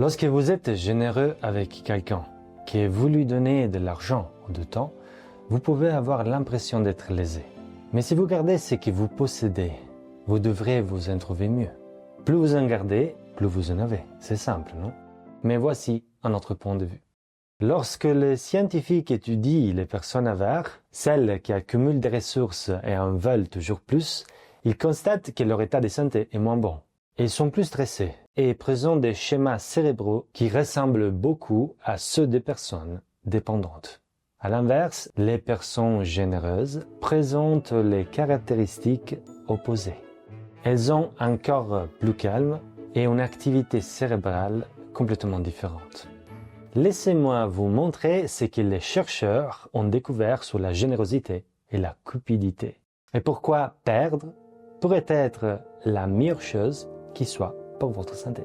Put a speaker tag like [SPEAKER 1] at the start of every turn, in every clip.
[SPEAKER 1] Lorsque vous êtes généreux avec quelqu'un qui vous lui donnez de l'argent ou du temps, vous pouvez avoir l'impression d'être lésé. Mais si vous gardez ce que vous possédez, vous devrez vous en trouver mieux. Plus vous en gardez, plus vous en avez. C'est simple, non? Mais voici un autre point de vue. Lorsque les scientifiques étudient les personnes avares, celles qui accumulent des ressources et en veulent toujours plus, ils constatent que leur état de santé est moins bon. Ils sont plus stressés et présentent des schémas cérébraux qui ressemblent beaucoup à ceux des personnes dépendantes. À l'inverse, les personnes généreuses présentent les caractéristiques opposées. Elles ont un corps plus calme et une activité cérébrale complètement différente. Laissez-moi vous montrer ce que les chercheurs ont découvert sur la générosité et la cupidité, et pourquoi perdre pourrait être la meilleure chose qui soit pour votre santé.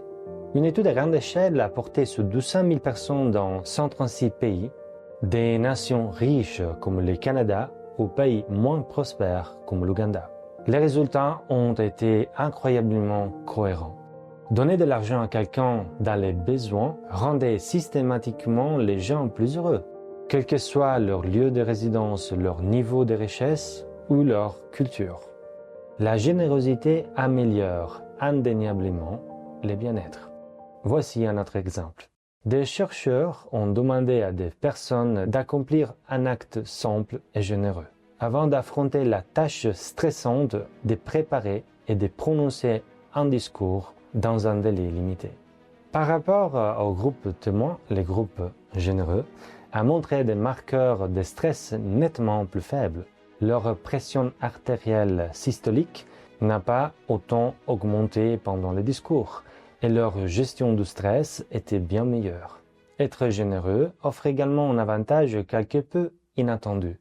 [SPEAKER 1] Une étude à grande échelle a porté sur 200 000 personnes dans 136 pays, des nations riches comme le Canada aux pays moins prospères comme l'Ouganda. Les résultats ont été incroyablement cohérents. Donner de l'argent à quelqu'un dans les besoins rendait systématiquement les gens plus heureux, quel que soit leur lieu de résidence, leur niveau de richesse ou leur culture. La générosité améliore indéniablement le bien-être. Voici un autre exemple. Des chercheurs ont demandé à des personnes d'accomplir un acte simple et généreux, avant d'affronter la tâche stressante de préparer et de prononcer un discours dans un délai limité. Par rapport au groupe témoin, le groupe généreux a montré des marqueurs de stress nettement plus faibles. Leur pression artérielle systolique n'a pas autant augmenté pendant le discours et leur gestion du stress était bien meilleure. Être généreux offre également un avantage quelque peu inattendu,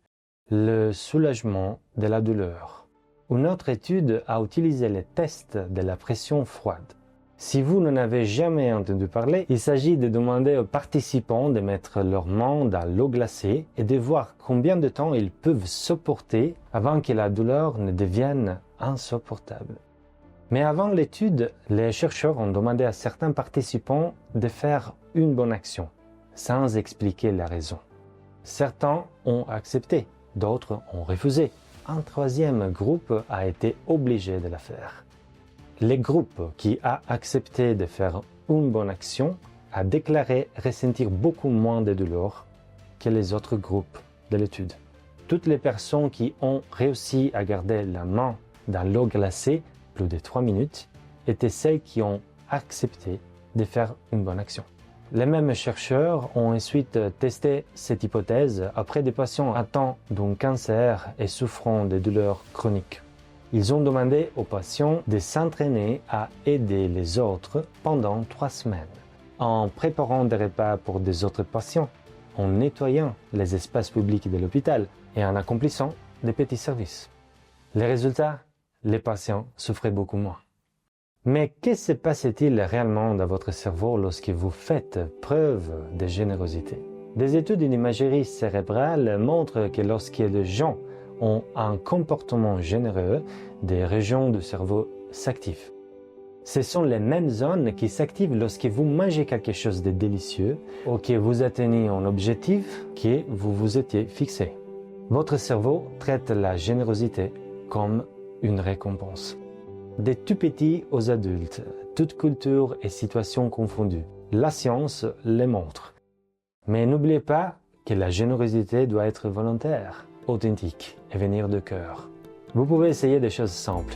[SPEAKER 1] le soulagement de la douleur. Une autre étude a utilisé les tests de la pression froide. Si vous n'en avez jamais entendu parler, il s'agit de demander aux participants de mettre leurs mains dans l'eau glacée et de voir combien de temps ils peuvent supporter avant que la douleur ne devienne insupportable. Mais avant l'étude, les chercheurs ont demandé à certains participants de faire une bonne action, sans expliquer la raison. Certains ont accepté, d'autres ont refusé. Un troisième groupe a été obligé de la faire. Le groupe qui a accepté de faire une bonne action a déclaré ressentir beaucoup moins de douleur que les autres groupes de l'étude. Toutes les personnes qui ont réussi à garder la main dans l'eau glacée plus de 3 minutes étaient celles qui ont accepté de faire une bonne action. Les mêmes chercheurs ont ensuite testé cette hypothèse auprès des patients atteints d'un cancer et souffrant de douleurs chroniques. Ils ont demandé aux patients de s'entraîner à aider les autres pendant 3 semaines, en préparant des repas pour des autres patients, en nettoyant les espaces publics de l'hôpital et en accomplissant des petits services. Les résultats, les patients souffraient beaucoup moins. Mais que se passe-t-il réellement dans votre cerveau lorsque vous faites preuve de générosité? Des études d'imagerie cérébrale montrent que lorsque les gens ont un comportement généreux, des régions du cerveau s'activent. Ce sont les mêmes zones qui s'activent lorsque vous mangez quelque chose de délicieux ou que vous atteignez un objectif que vous vous étiez fixé. Votre cerveau traite la générosité comme une récompense. Des tout petits aux adultes, toutes cultures et situations confondues, la science les montre. Mais n'oubliez pas que la générosité doit être volontaire, authentique et venir de cœur. Vous pouvez essayer des choses simples.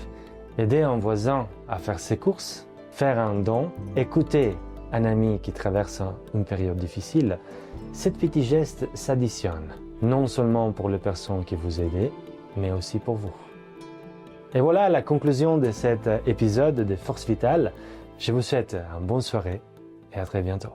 [SPEAKER 1] Aider un voisin à faire ses courses, faire un don, écouter un ami qui traverse une période difficile. Ces petits gestes s'additionnent, non seulement pour les personnes que vous aidez, mais aussi pour vous. Et voilà la conclusion de cet épisode de Force Vitale. Je vous souhaite une bonne soirée et à très bientôt.